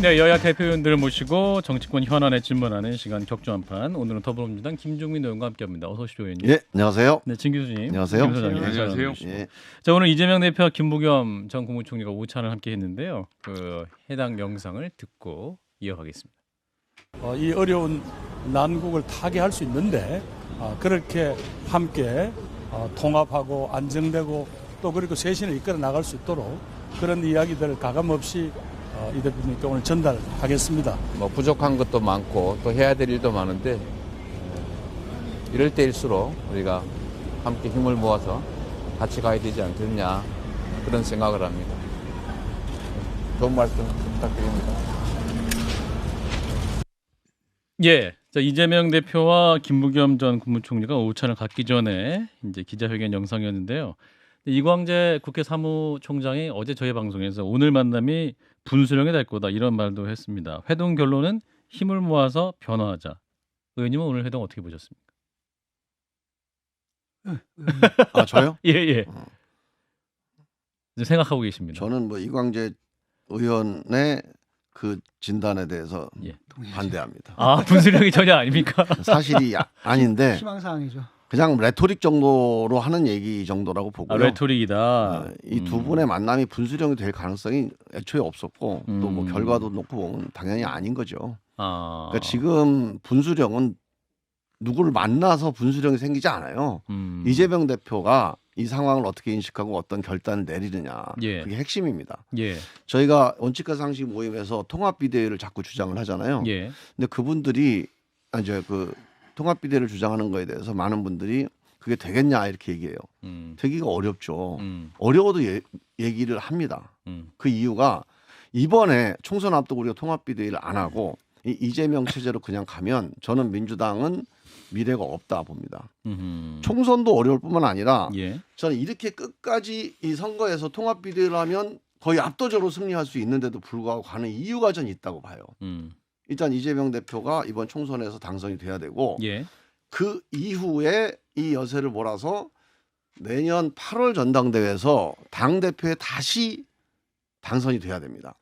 네, 여야 대표위원들을 모시고 정치권 현안에 질문하는 시간 격주한판. 오늘은 더불어민주당 김종민 의원과 함께합니다. 어서 오십시오, 의원님. 예, 안녕하세요. 네, 진 교수님. 안녕하세요. 김 소장님. 안녕하세요. 예, 자, 오늘 이재명 대표와 김부겸 전 국무총리가 오찬을 함께했는데요. 그 해당 영상을 듣고 이어가겠습니다. 이 어려운 난국을 타개할 수 있는데 그렇게 함께 통합하고 안정되고 또 그리고 쇄신을 이끌어 나갈 수 있도록 그런 이야기들을 가감없이 이 대표님께 오늘 전달하겠습니다. 뭐 부족한 것도 많고 또 해야 될 일도 많은데 이럴 때일수록 우리가 함께 힘을 모아서 같이 가야 되지 않겠냐 그런 생각을 합니다. 좋은 말씀 부탁드립니다. 예, 자, 이재명 대표와 김부겸 전 국무총리가 오찬을 갖기 전에 이제 기자회견 영상이었는데요. 이광재 국회 사무총장이 어제 저희 방송에서 오늘 만남이 분수령이 될 거다 이런 말도 했습니다. 회동 결론은 힘을 모아서 변화하자. 의원님은 오늘 회동 어떻게 보셨습니까? 아 저요? 예, 예. 이제 생각하고 계십니다. 저는 뭐 이광재 의원의 그 진단에 대해서 예. 반대합니다. 아, 분수령이 전혀 아닙니까? 사실이 아닌데 희망사항이죠. 그냥 레토릭 정도로 하는 얘기 정도라고 보고요. 레토릭이다. 이 두 분의 만남이 분수령이 될 가능성이 애초에 없었고 또 뭐 결과도 놓고 보면 당연히 아닌 거죠. 그러니까 지금 분수령은 누구를 만나서 분수령이 생기지 않아요. 이재명 대표가 이 상황을 어떻게 인식하고 어떤 결단을 내리느냐 예. 그게 핵심입니다. 예, 저희가 원칙과 상식 모임에서 통합 비대위를 자꾸 주장을 하잖아요. 예, 근데 그분들이 이제 그 통합 비대위를 주장하는 거에 대해서 많은 분들이 그게 되겠냐 이렇게 얘기해요. 되기가 어렵죠. 어려워도 얘기를 합니다. 그 이유가 이번에 총선 앞두고 우리가 통합 비대위를 안 하고 이재명 체제로 그냥 가면 저는 민주당은 미래가 없다 봅니다. 총선도 어려울 뿐만 아니라 예, 저는 이렇게 끝까지 이 선거에서 통합 비대위를 하면 거의 압도적으로 승리할 수 있는데도 불구하고 가는 이유가 전 있다고 봐요. 일단 이재명 대표가 이번 총선에서 당선이 돼야 되고 예, 그 이후에 이 여세를 몰아서 내년 8월 전당대회에서 당 대표에 다시 당선이 돼야 됩니다.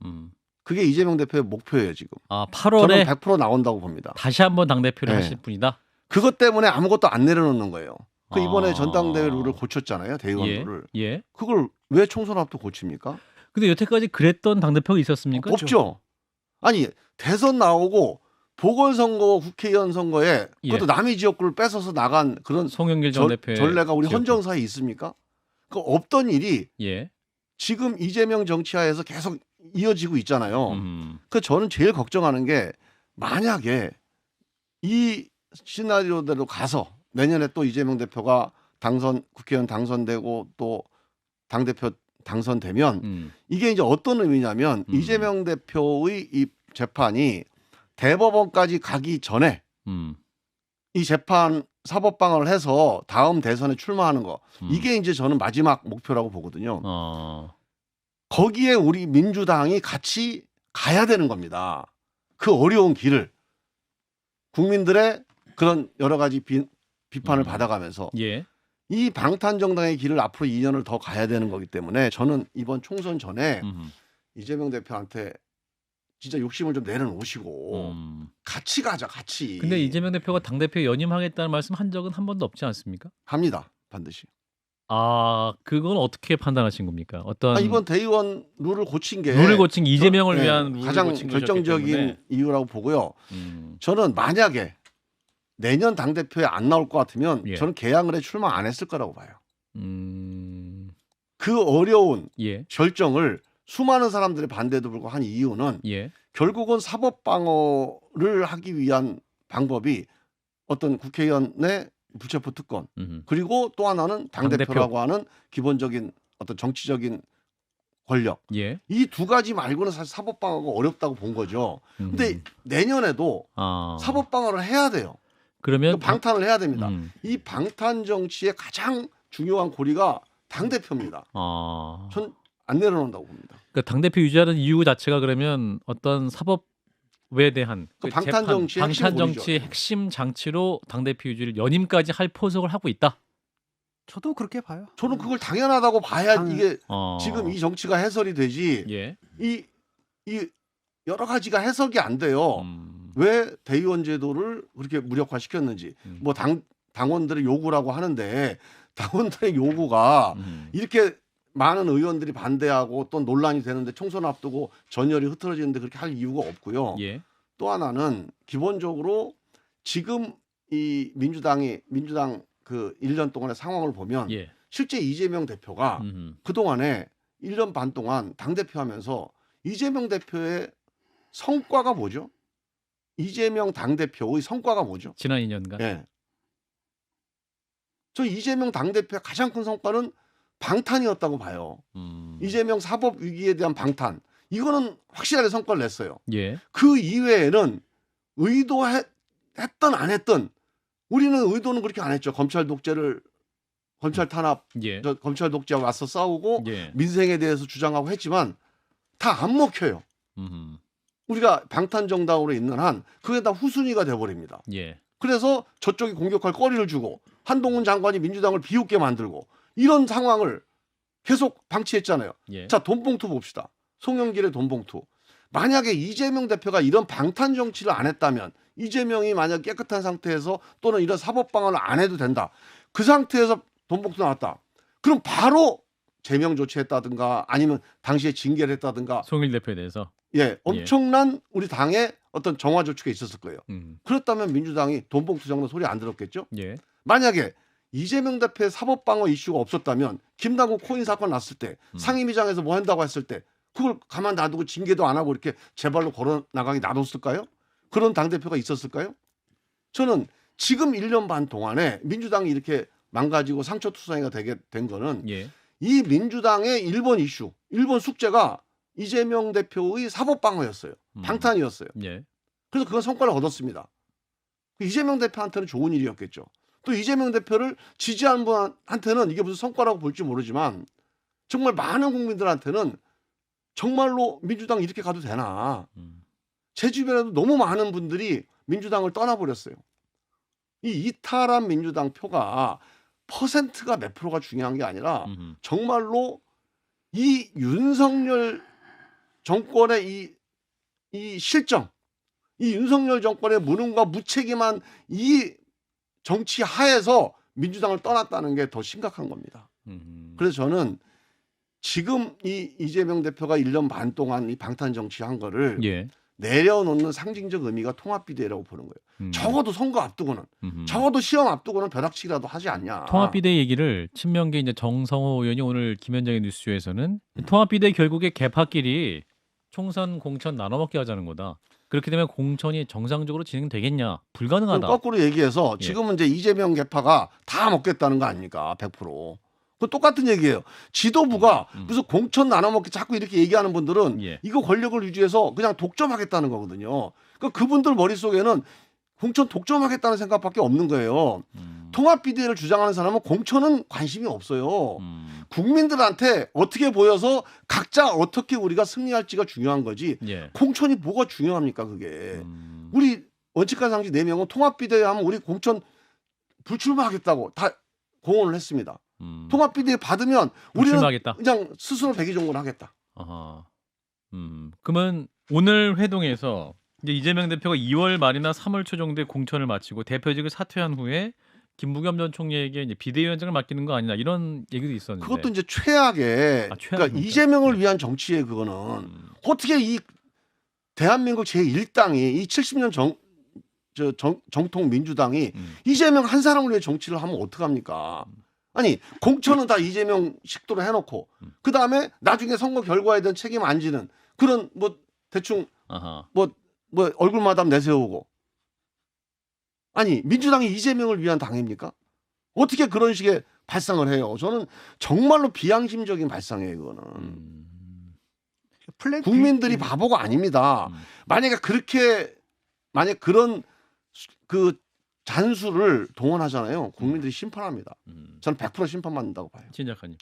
그게 이재명 대표의 목표예요 지금. 아, 저는 8월에 100% 나온다고 봅니다. 다시 한번 당 대표를 네. 하실 분이다. 그것 때문에 아무것도 안 내려놓는 거예요. 그 이번에 아. 전당대회 룰을 고쳤잖아요. 대의원 예, 룰을. 예. 그걸 왜 총선 앞도 고칩니까? 근데 여태까지 그랬던 당 대표가 있었습니까? 없죠. 아니 대선 나오고 보궐선거 국회의원 선거에 그것도 남의 지역구를 뺏어서 나간 그런 송영길 전 대표의 전례가 우리 지역구. 헌정사에 있습니까? 그 없던 일이 예. 지금 이재명 정치하에서 계속 이어지고 있잖아요. 그 저는 제일 걱정하는 게 만약에 이 시나리오대로 가서 내년에 또 이재명 대표가 국회의원 당선되고 또 당대표 당선되면 이게 이제 어떤 의미냐면 이재명 대표의 이 재판이 대법원까지 가기 전에 이 재판 사법방어를 해서 다음 대선에 출마하는 거 이게 이제 저는 마지막 목표라고 보거든요. 거기에 우리 민주당이 같이 가야 되는 겁니다. 그 어려운 길을 국민들의 그런 여러 가지 비판을 받아가면서 예. 이 방탄정당의 길을 앞으로 2년을 더 가야 되는 거기 때문에 저는 이번 총선 전에 이재명 대표한테 진짜 욕심을 좀 내려놓으시고 같이 가자 같이. 근데 이재명 대표가 당 대표 연임하겠다는 말씀 한 적은 한 번도 없지 않습니까? 합니다 반드시. 아, 그건 어떻게 판단하신 겁니까? 어떤 이번 대의원 룰을 고친 게 룰을 고친 게 이재명을 위한 룰을 가장 고친 것이었기 결정적인 때문에. 이유라고 보고요. 저는 만약에 내년 당 대표에 안 나올 것 같으면 예. 저는 개항을에 출마 안 했을 거라고 봐요. 그 어려운 예. 결정을 수많은 사람들의 반대도 불구하고 한 이유는 예. 결국은 사법 방어를 하기 위한 방법이 어떤 국회의원의 불체포 특권 그리고 또 하나는 당대표라고 하는 기본적인 어떤 정치적인 권력 예. 이 두 가지 말고는 사실 사법 방어가 어렵다고 본 거죠. 근데 내년에도 사법 방어를 해야 돼요. 그러면 방탄을 해야 됩니다. 이 방탄 정치의 가장 중요한 고리가 당대표입니다. 전 안 내려놓는다고 봅니다. 그러니까 당대표 유지하는 이유 자체가 그러면 어떤 사법에 대한 그 방탄 정치의 방탄 정치의 핵심 장치로 당대표 유지를 연임까지 할 포석을 하고 있다. 저도 그렇게 봐요. 저는 그걸 당연하다고 봐야 당- 이게 지금 이 정치가 해설이 되지. 예. 이 여러 가지가 해석이 안 돼요. 왜 대의원 제도를 그렇게 무력화시켰는지 뭐 당원들의 요구라고 하는데 당원들의 요구가 이렇게 많은 의원들이 반대하고 또 논란이 되는데 총선 앞두고 전열이 흐트러지는데 그렇게 할 이유가 없고요. 예. 또 하나는 기본적으로 지금 이 민주당 그 1년 동안의 상황을 보면 예. 실제 이재명 대표가 그동안에 1년 반 동안 당대표 하면서 이재명 대표의 성과가 뭐죠? 이재명 당대표의 성과가 뭐죠? 지난 2년간. 예. 저 이재명 당대표의 가장 큰 성과는 방탄이었다고 봐요. 이재명 사법 위기에 대한 방탄. 이거는 확실하게 성과를 냈어요. 예. 그 이외에는 의도했던 안 했던 우리는 의도는 그렇게 안 했죠. 검찰 탄압, 예. 검찰 독재와 맞서 싸우고 예. 민생에 대해서 주장하고 했지만 다 안 먹혀요. 우리가 방탄 정당으로 있는 한 그게 다 후순위가 돼버립니다. 예. 그래서 저쪽이 공격할 거리를 주고 한동훈 장관이 민주당을 비웃게 만들고 이런 상황을 계속 방치했잖아요. 예. 자, 돈봉투 봅시다. 송영길의 돈봉투. 만약에 이재명 대표가 이런 방탄 정치를 안 했다면 이재명이 만약 깨끗한 상태에서 또는 이런 사법 방안을 안 해도 된다. 그 상태에서 돈봉투 나왔다. 그럼 바로 제명 조치했다든가 아니면 당시에 징계를 했다든가 송일 대표에 대해서. 예, 엄청난 우리 당의 어떤 정화 조치가 있었을 거예요. 그렇다면 민주당이 돈봉투 정도 소리 안 들었겠죠? 예. 만약에 이재명 대표의 사법 방어 이슈가 없었다면 김남국 코인 사건 났을 때 상임위장에서 뭐 한다고 했을 때 그걸 가만 놔두고 징계도 안 하고 이렇게 제발로 걸어 나가게 놔뒀을까요? 그런 당대표가 있었을까요? 저는 지금 1년 반 동안에 민주당이 이렇게 망가지고 상처투성이가 되게 된 거는 예. 이 민주당의 1번 이슈, 1번 숙제가 이재명 대표의 사법 방어였어요. 방탄이었어요. 예. 그래서 그건 성과를 얻었습니다. 이재명 대표한테는 좋은 일이었겠죠. 또 이재명 대표를 지지하는 분한테는 이게 무슨 성과라고 볼지 모르지만 정말 많은 국민들한테는 정말로 민주당 이렇게 가도 되나. 제 주변에도 너무 많은 분들이 민주당을 떠나버렸어요. 이 이탈한 민주당 표가 퍼센트가 몇 프로가 중요한 게 아니라 정말로 이 윤석열 정권의 이 실정, 이 윤석열 정권의 무능과 무책임한 이 정치 하에서 민주당을 떠났다는 게 더 심각한 겁니다. 그래서 저는 지금 이 이재명 대표가 1년 반 동안 이 방탄 정치한 거를 예. 내려놓는 상징적 의미가 통합비대라고 보는 거예요. 적어도 선거 앞두고는, 적어도 시험 앞두고는 벼락치기라도 하지 않냐. 통합비대 얘기를 친명계 이제 정성호 의원이 오늘 김현정의 뉴스쇼에서는 통합비대 결국에 개파끼리 총선 공천 나눠먹게 하자는 거다. 그렇게 되면 공천이 정상적으로 진행되겠냐? 불가능하다. 거꾸로 얘기해서 예. 지금은 이제 이재명 개파가 다 먹겠다는 거 아닙니까? 100%. 그 똑같은 얘기예요. 지도부가 무슨 공천 나눠먹기 자꾸 이렇게 얘기하는 분들은 예. 이거 권력을 유지해서 그냥 독점하겠다는 거거든요. 그러니까 그분들 머릿속에는 공천 독점하겠다는 생각밖에 없는 거예요. 통합비대를 주장하는 사람은 공천은 관심이 없어요. 국민들한테 어떻게 보여서 각자 어떻게 우리가 승리할지가 중요한 거지. 예. 공천이 뭐가 중요합니까 그게. 우리 원칙과 상식 4명은 통합비대에 하면 우리 공천 불출마하겠다고 다 공언을 했습니다. 통합비대 받으면 우리는 불출마하겠다. 그냥 스스로 백의종군 하겠다. 아하. 그러면 오늘 회동에서 이제 이재명 대표가 2월 말이나 3월 초 정도에 공천을 마치고 대표직을 사퇴한 후에 김부겸 전 총리에게 이제 비대위원장을 맡기는 거 아니냐 이런 얘기도 있었는데. 그것도 이제 최악의 그러니까 이재명을 위한 정치에 그거는 어떻게 이 대한민국 제1당이 이 70년 정통 민주당이 이재명 한 사람을 위해 정치를 하면 어떡합니까? 아니 공천은 다 이재명 식도로 해놓고 그 다음에 나중에 선거 결과에 대한 책임 안 지는 그런 뭐 대충 아하. 뭐 얼굴마담 내세우고 아니 민주당이 이재명을 위한 당입니까? 어떻게 그런 식의 발상을 해요? 저는 정말로 비양심적인 발상이에요. 그거는 플랜 B. 국민들이 바보가 아닙니다. 만약 그런 그 잔수를 동원하잖아요. 국민들이 심판합니다. 저는 100% 심판받는다고 봐요. 진 작가님.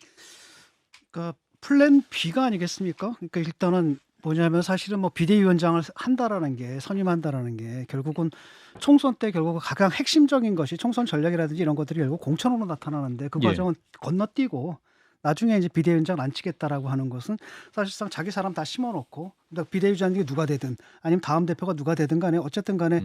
그러니까 플랜 B가 아니겠습니까? 그러니까 일단은 뭐냐면 사실은 뭐 비대위원장을 한다라는 게 선임한다라는 게 결국은 총선 때 결국은 가장 핵심적인 것이 총선 전략이라든지 이런 것들이 결국 공천으로 나타나는데 그 예. 과정은 건너뛰고 나중에 이제 비대위원장 안 치겠다라고 하는 것은 사실상 자기 사람 다 심어놓고 그러니까 비대위원장이 누가 되든 아니면 다음 대표가 누가 되든 간에 어쨌든 간에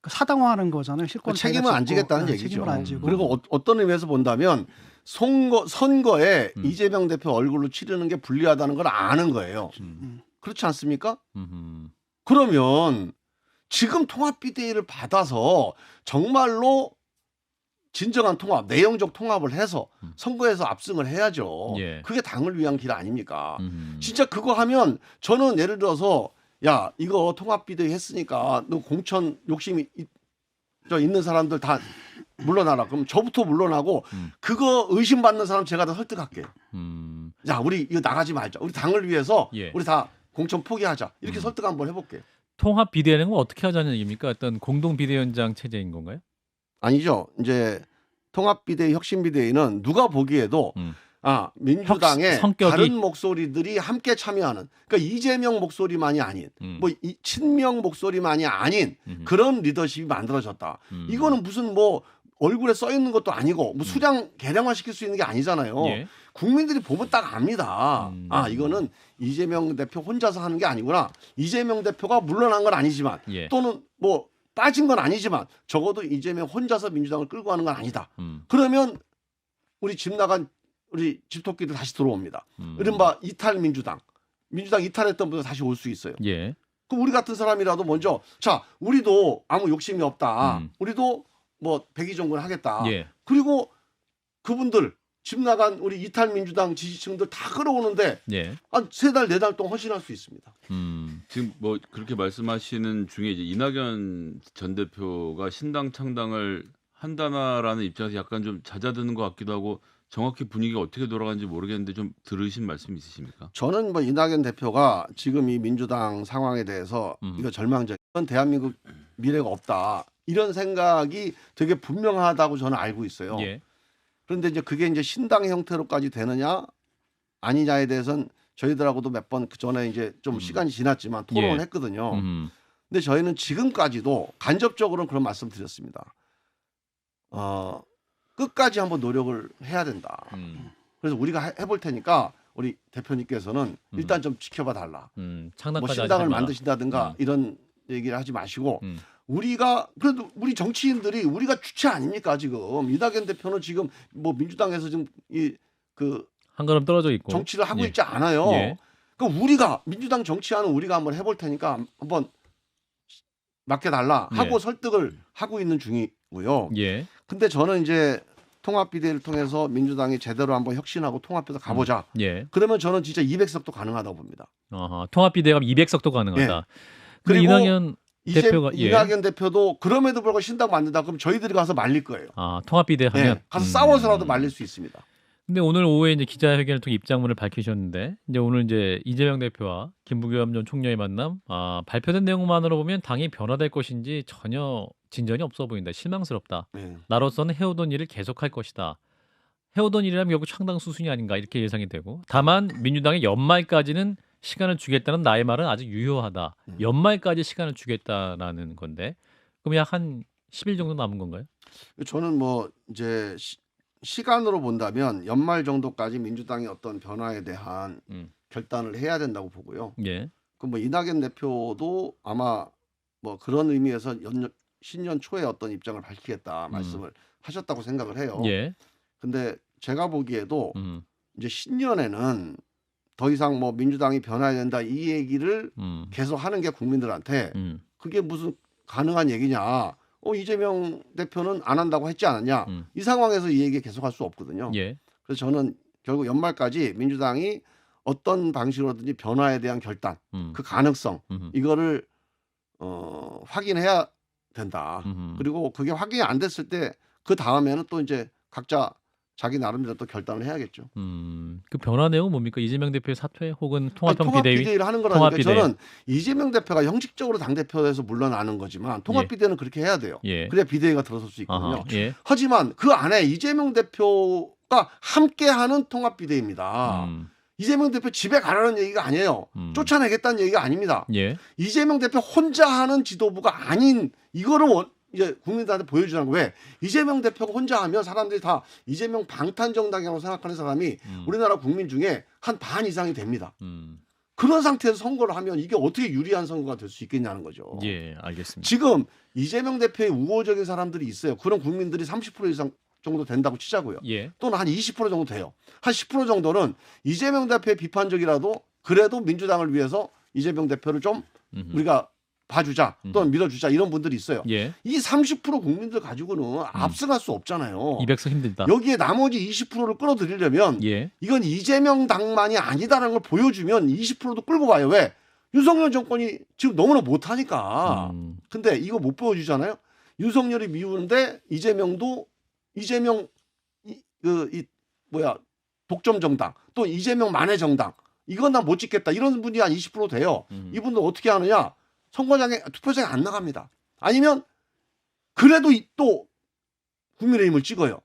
그 사당화하는 거잖아요. 실권 책임을 안 지겠다는 얘기죠. 책임을 안 지고. 그리고 어떤 의미에서 본다면 선거에 이재명 대표 얼굴로 치르는 게 불리하다는 걸 아는 거예요. 그렇지 않습니까? 그러면 지금 통합 비대위를 받아서 정말로 진정한 통합, 내용적 통합을 해서 선거에서 압승을 해야죠. 예. 그게 당을 위한 길 아닙니까? 진짜 그거 하면 저는 예를 들어서 야 이거 통합 비대위 했으니까 너 공천 욕심이 있는 사람들 다 물러나라. 그럼 저부터 물러나고 그거 의심받는 사람 제가 다 설득할게요. 야 우리 이거 나가지 말자. 우리 당을 위해서 예. 우리 다 공천 포기하자. 이렇게 설득 한번 해볼게요. 통합 비대위는 어떻게 하자는 얘기입니까? 어떤 공동 비대위원장 체제인 건가요? 아니죠. 이제 통합 비대위, 혁신 비대위는 누가 보기에도 민주당의 성격이... 다른 목소리들이 함께 참여하는 그러니까 이재명 목소리만이 아닌 뭐 친명 목소리만이 아닌 그런 리더십이 만들어졌다. 이거는 무슨 뭐 얼굴에 써 있는 것도 아니고 뭐 수량 개량화 시킬 수 있는 게 아니잖아요. 예. 국민들이 보면 딱 압니다. 이거는 이재명 대표 혼자서 하는 게 아니구나. 이재명 대표가 물러난 건 아니지만 예. 또는 뭐 빠진 건 아니지만 적어도 이재명 혼자서 민주당을 끌고 가는 건 아니다. 그러면 우리 집 나간 우리 집토끼들 다시 들어옵니다. 이른바 이탈 민주당 이탈했던 분들 다시 올 수 있어요. 예. 그럼 우리 같은 사람이라도 먼저 자 우리도 아무 욕심이 없다. 우리도 뭐 백의종군 하겠다. 예. 그리고 그분들 집 나간 우리 이탈 민주당 지지층들 다 끌어오는데 예. 한 3달 4달 동안 헌신할 수 있습니다. 지금 뭐 그렇게 말씀하시는 중에 이제 이낙연 전 대표가 신당 창당을 한다라는 입장에서 약간 좀 잦아드는 것 같기도 하고 정확히 분위기가 어떻게 돌아가는지 모르겠는데 좀 들으신 말씀 있으십니까? 저는 뭐 이낙연 대표가 지금 이 민주당 상황에 대해서 이거 절망적 대한민국 미래가 없다 이런 생각이 되게 분명하다고 저는 알고 있어요. 예. 그런데 이제 그게 이제 신당의 형태로까지 되느냐 아니냐에 대해서는 저희들하고도 몇 번 그 전에 이제 좀 시간이 지났지만 토론을 예. 했거든요. 근데 저희는 지금까지도 간접적으로는 그런 말씀 드렸습니다. 끝까지 한번 노력을 해야 된다. 그래서 우리가 해볼 테니까 우리 대표님께서는 일단 좀 지켜봐 달라. 뭐 창당까지 신당을 만드신다든가 이런 얘기를 하지 마시고 우리가 그래도 우리 정치인들이 우리가 주체 아닙니까 지금 이낙연 대표는 지금 뭐 민주당에서 지금 한 걸음 떨어져 있고 정치를 하고 예. 있지 않아요. 예. 그 우리가 민주당 정치하는 우리가 한번 해볼 테니까 한번 맡겨달라 하고 예. 설득을 하고 있는 중이고요. 예. 근데 저는 이제 통합 비대위를 통해서 민주당이 제대로 한번 혁신하고 통합해서 가보자. 예. 그러면 저는 진짜 200석도 가능하다고 봅니다. 통합 비대가 200석도 가능하다. 예. 그리고 그리고 이낙연 대표가 이낙연 대표도 그럼에도 불구하고 신당 만든다 그럼 저희들이 가서 말릴 거예요. 통합 비대 하면 네, 가서 싸워서라도 말릴 수 있습니다. 근데 오늘 오후에 이제 기자회견을 통해 입장문을 밝히셨는데 이제 오늘 이제 이재명 대표와 김부겸 전 총리의 만남 발표된 내용만으로 보면 당이 변화될 것인지 전혀 진전이 없어 보인다. 실망스럽다. 네. 나로서는 해오던 일을 계속할 것이다. 해오던 일이라면 결국 창당 수순이 아닌가 이렇게 예상이 되고 다만 민주당이 연말까지는 시간을 주겠다는 나의 말은 아직 유효하다. 연말까지 시간을 주겠다라는 건데 그럼 약 한 10일 정도 남은 건가요? 저는 뭐 이제 시간으로 본다면 연말 정도까지 민주당이 어떤 변화에 대한 결단을 해야 된다고 보고요. 예. 그 뭐 이낙연 대표도 아마 뭐 그런 의미에서 신년 초에 어떤 입장을 밝히겠다 말씀을 하셨다고 생각을 해요. 예. 근데 제가 보기에도 이제 신년에는 더 이상 뭐 민주당이 변화해야 된다 이 얘기를 계속 하는 게 국민들한테 그게 무슨 가능한 얘기냐. 이재명 대표는 안 한다고 했지 않았냐. 이 상황에서 이 얘기 계속할 수 없거든요. 예. 그래서 저는 결국 연말까지 민주당이 어떤 방식으로든지 변화에 대한 결단, 그 가능성 이거를 확인해야 된다. 그리고 그게 확인이 안 됐을 때 그 다음에는 또 이제 각자 자기 나름대로 또 결단을 해야겠죠. 그 변화 내용은 뭡니까? 이재명 대표의 사퇴 혹은 통합형 통합 비대위? 비대위를 하는 통합 거라니까 비대위. 저는 이재명 대표가 형식적으로 당대표에서 물러나는 거지만 통합 예. 비대위는 그렇게 해야 돼요. 예. 그래야 비대위가 들어설 수 있거든요. 아하, 예. 하지만 그 안에 이재명 대표가 함께하는 통합 비대위입니다. 이재명 대표 집에 가라는 얘기가 아니에요. 쫓아내겠다는 얘기가 아닙니다. 예. 이재명 대표 혼자 하는 지도부가 아닌 이거를 이제 국민들한테 보여주는 거. 왜 이재명 대표가 혼자 하면 사람들이 다 이재명 방탄 정당이라고 생각하는 사람이 우리나라 국민 중에 한 반 이상이 됩니다. 그런 상태에서 선거를 하면 이게 어떻게 유리한 선거가 될 수 있겠냐는 거죠. 예, 알겠습니다. 지금 이재명 대표의 우호적인 사람들이 있어요. 그런 국민들이 30% 이상 정도 된다고 치자고요. 예. 또는 한 20% 정도 돼요. 한 10% 정도는 이재명 대표의 비판적이라도 그래도 민주당을 위해서 이재명 대표를 좀 우리가 봐주자 또는 밀어주자 이런 분들이 있어요. 예. 이 30% 국민들 가지고는 압승할 수 없잖아요. 200석 힘들다. 여기에 나머지 20%를 끌어들이려면 예. 이건 이재명 당만이 아니다라는 걸 보여주면 20%도 끌고 가요. 왜? 윤석열 정권이 지금 너무나 못하니까. 근데 이거 못 보여주잖아요. 윤석열이 미우는데 이재명도 이재명 독점 정당 또 이재명 만의 정당 이건 나 못 찍겠다 이런 분이 한 20% 돼요. 이분들 어떻게 하느냐? 선거장에 투표장에 안 나갑니다. 아니면 그래도 또 국민의힘을 찍어요.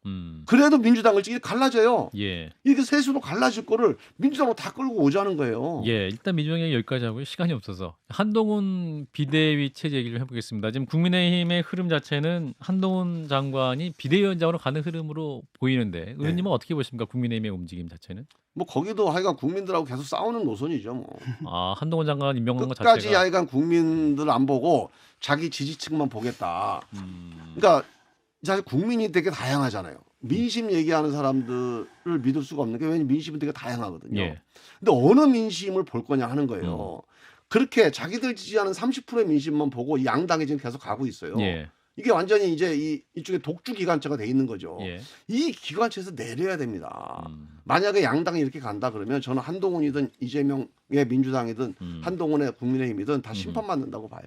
그래도 민주당을 찍기 갈라져요. 예. 이렇게 셋으로 갈라질 거를 민주당으로 다 끌고 오자는 거예요. 예, 일단 민주당이 여기까지 하고요. 시간이 없어서 한동훈 비대위 체제 얘기를 해보겠습니다. 지금 국민의힘의 흐름 자체는 한동훈 장관이 비대위원장으로 가는 흐름으로 보이는데 의원님은 어떻게 보십니까? 국민의힘의 움직임 자체는? 뭐 거기도 하여간 국민들하고 계속 싸우는 노선이죠. 뭐. 아, 한동훈 장관 임명한 것 끝까지 자체가 하여간 국민들 안 보고 자기 지지층만 보겠다. 그러니까 사실 국민이 되게 다양하잖아요. 민심 얘기하는 사람들을 믿을 수가 없는 게 왜냐면 민심은 되게 다양하거든요. 예. 근데 어느 민심을 볼 거냐 하는 거예요. 그렇게 자기들 지지하는 30%의 민심만 보고 이 양당이 지금 계속 가고 있어요. 예. 이게 완전히 이제 이쪽에 독주 기관차가 돼 있는 거죠. 예. 이 기관차에서 내려야 됩니다. 만약에 양당이 이렇게 간다 그러면 저는 한동훈이든 이재명의 민주당이든 한동훈의 국민의힘이든 다 심판받는다고 봐요.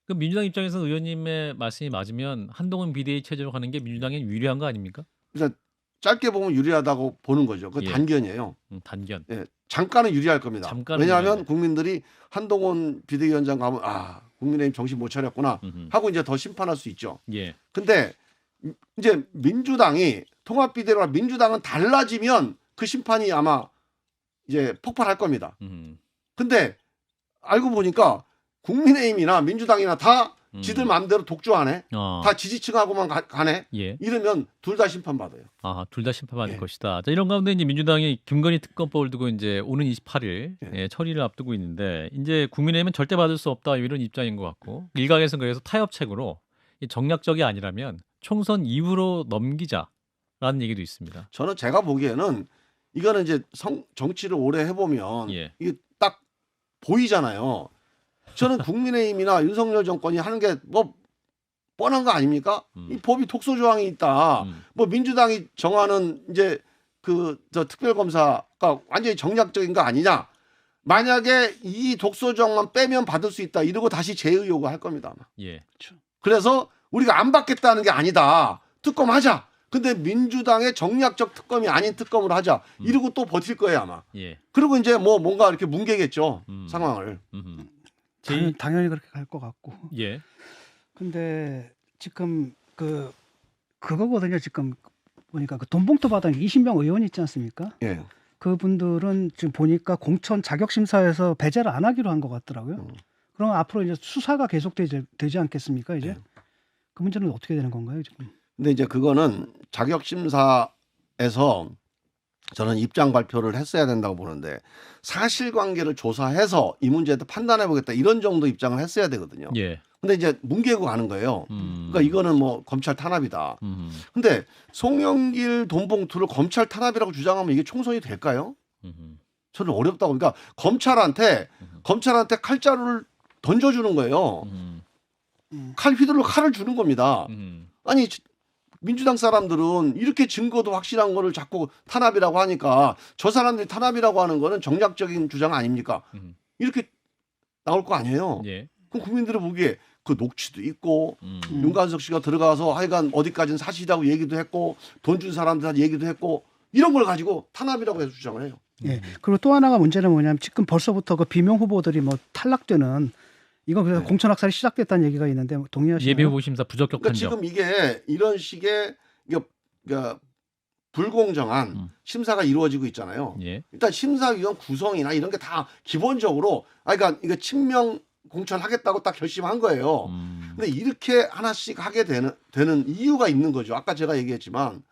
그럼 민주당 입장에서 의원님의 말씀이 맞으면 한동훈 비대위 체제로 가는 게 민주당에 유리한 거 아닙니까? 그러니까 짧게 보면 유리하다고 보는 거죠. 그 예. 단견이에요. 단견. 예, 잠깐은 유리할 겁니다. 잠깐은 왜냐하면 유리하네. 국민들이 한동훈 비대위원장 가면 국민의힘 정신 못 차렸구나 하고 이제 더 심판할 수 있죠. 예. 근데 이제 민주당이 통합비대로와 민주당은 달라지면 그 심판이 아마 이제 폭발할 겁니다. 근데 알고 보니까 국민의힘이나 민주당이나 다 지들 마음대로 독주하네. 다 지지층하고만 가네. 예. 이러면 둘 다 심판받아요. 아, 둘 다 심판받을 예. 것이다. 자, 이런 가운데 이제 민주당이 김건희 특검법을 두고 이제 오는 28일 예. 처리를 앞두고 있는데 이제 국민의힘은 절대 받을 수 없다 이런 입장인 것 같고 일각에서는 그래서 타협책으로 이 정략적이 아니라면 총선 이후로 넘기자라는 얘기도 있습니다. 저는 제가 보기에는 이거는 이제 정치를 오래 해보면 예. 이게 딱 보이잖아요. 저는 국민의힘이나 윤석열 정권이 하는 게 뭐 뻔한 거 아닙니까? 이 법이 독소 조항이 있다. 뭐 민주당이 정하는 이제 저 특별검사가 완전히 정략적인 거 아니냐? 만약에 이 독소 조항만 빼면 받을 수 있다. 이러고 다시 재의요구 할 겁니다. 아마. 예. 그래서 우리가 안 받겠다는 게 아니다. 특검 하자. 근데 민주당의 정략적 특검이 아닌 특검을 하자. 이러고 또 버틸 거예요 아마. 예. 그리고 이제 뭐 뭔가 이렇게 뭉개겠죠. 상황을. 당연히 그렇게 갈 것 같고. 예. 근데 지금 그거거든요. 지금 보니까 그 돈봉투 받은 20명 의원 있지 않습니까? 예. 그분들은 지금 보니까 공천 자격심사에서 배제를 안 하기로 한 것 같더라고요. 그럼 앞으로 이제 수사가 계속되지 않겠습니까? 이제 그 문제는 어떻게 되는 건가요, 지금? 근데 이제 그거는 자격심사에서 저는 입장 발표를 했어야 된다고 보는데 사실관계를 조사해서 이 문제에 대해 판단해 보겠다 이런 정도 입장을 했어야 되거든요. 예. 근데 이제 뭉개고 가는 거예요. 그러니까 이거는 뭐 검찰 탄압이다. 근데 송영길 돈봉투를 검찰 탄압이라고 주장하면 이게 총선이 될까요? 저는 어렵다고. 그러니까 검찰한테 칼자루를 던져주는 거예요. 칼 휘둘러 칼을 주는 겁니다. 아니 민주당 사람들은 이렇게 증거도 확실한 거를 자꾸 탄압이라고 하니까 저 사람들이 탄압이라고 하는 거는 정략적인 주장 아닙니까? 이렇게 나올 거 아니에요. 예. 그럼 국민들이 보기에 그 녹취도 있고 윤관석 씨가 들어가서 하여간 어디까지는 사실이라고 얘기도 했고 돈 준 사람들한테 얘기도 했고 이런 걸 가지고 탄압이라고 해서 주장을 해요. 예. 그리고 또 하나가 문제는 뭐냐면 지금 벌써부터 그 비명 후보들이 뭐 탈락되는 이거 그래서 공천 학살이 시작됐다는 얘기가 있는데 동의하시나요? 예비 후보 심사 부적격 그러니까 판정. 지금 이게 이런 식의 그러니까 불공정한 심사가 이루어지고 있잖아요. 예. 일단 심사위원 구성이나 이런 게 다 기본적으로 그러니까 이거 친명 공천하겠다고 딱 결심한 거예요. 근데 이렇게 하나씩 하게 되는 이유가 있는 거죠. 아까 제가 얘기했지만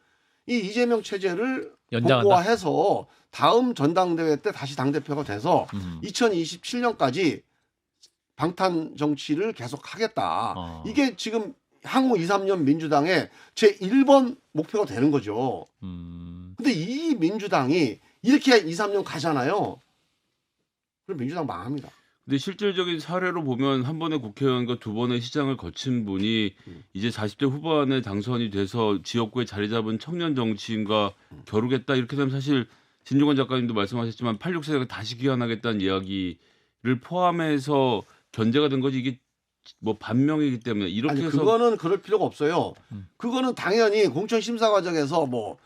이 이재명 체제를 연장한다. 복구화해서 다음 전당대회 때 다시 당대표가 돼서 2027년까지 방탄 정치를 계속 하겠다. 이게 지금 향후 2, 3년 민주당의 제 1번 목표가 되는 거죠. 근데 이 민주당이 이렇게 2, 3년 가잖아요. 그럼 민주당 망합니다. 근데 실질적인 사례로 보면 한 번의 국회의원과 두 번의 시장을 거친 분이 이제 40대 후반에 당선이 돼서 지역구에 자리 잡은 청년 정치인과 겨루겠다 이렇게 되면 사실 진중권 작가님도 말씀하셨지만 86세대가 다시 귀환하겠다는 이야기를 포함해서 견제가 된 거지 이게 뭐 반명이기 때문에 이렇게 아니, 해서 그거는 그럴 필요가 없어요. 그거는 당연히 공천 심사 과정에서 뭐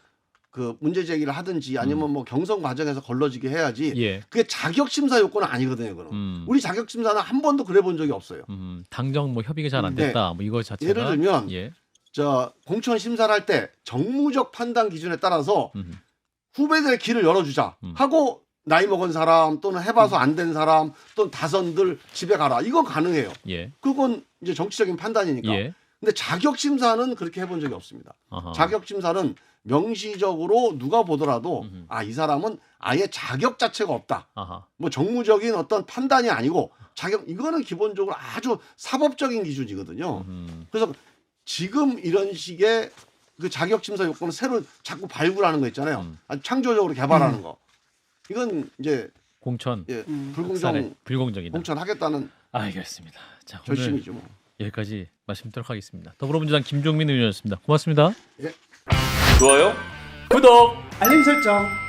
그 문제 제기를 하든지 아니면 뭐 경선 과정에서 걸러지게 해야지. 예. 그게 자격 심사 요건은 아니거든요. 그거는. 우리 자격 심사는 한 번도 그래 본 적이 없어요. 당정 뭐 협의가 잘 안 됐다. 뭐 이거 자체가 예를 들면 예. 저 공천 심사를 할 때 정무적 판단 기준에 따라서 후배들 길을 열어주자 하고 나이 먹은 사람 또는 해봐서 안 된 사람 또는 다선들 집에 가라. 이건 가능해요. 예. 그건 이제 정치적인 판단이니까. 예. 근데 자격 심사는 그렇게 해본 적이 없습니다. 아하. 자격 심사는 명시적으로 누가 보더라도 아, 이 사람은 아예 자격 자체가 없다. 아하. 뭐 정무적인 어떤 판단이 아니고 자격 이거는 기본적으로 아주 사법적인 기준이거든요. 그래서 지금 이런 식의 그 자격 심사 요건을 새로 자꾸 발굴하는 거 있잖아요. 아주 창조적으로 개발하는 거. 이건 이제 공천 예, 사례, 불공정이다. 공천하겠다는 알겠습니다. 자, 오늘 결심이죠. 뭐. 여기까지 말씀드리도록 하겠습니다. 더불어민주당 김종민 의원이었습니다. 고맙습니다. 예. 좋아요. 구독. 알림 설정.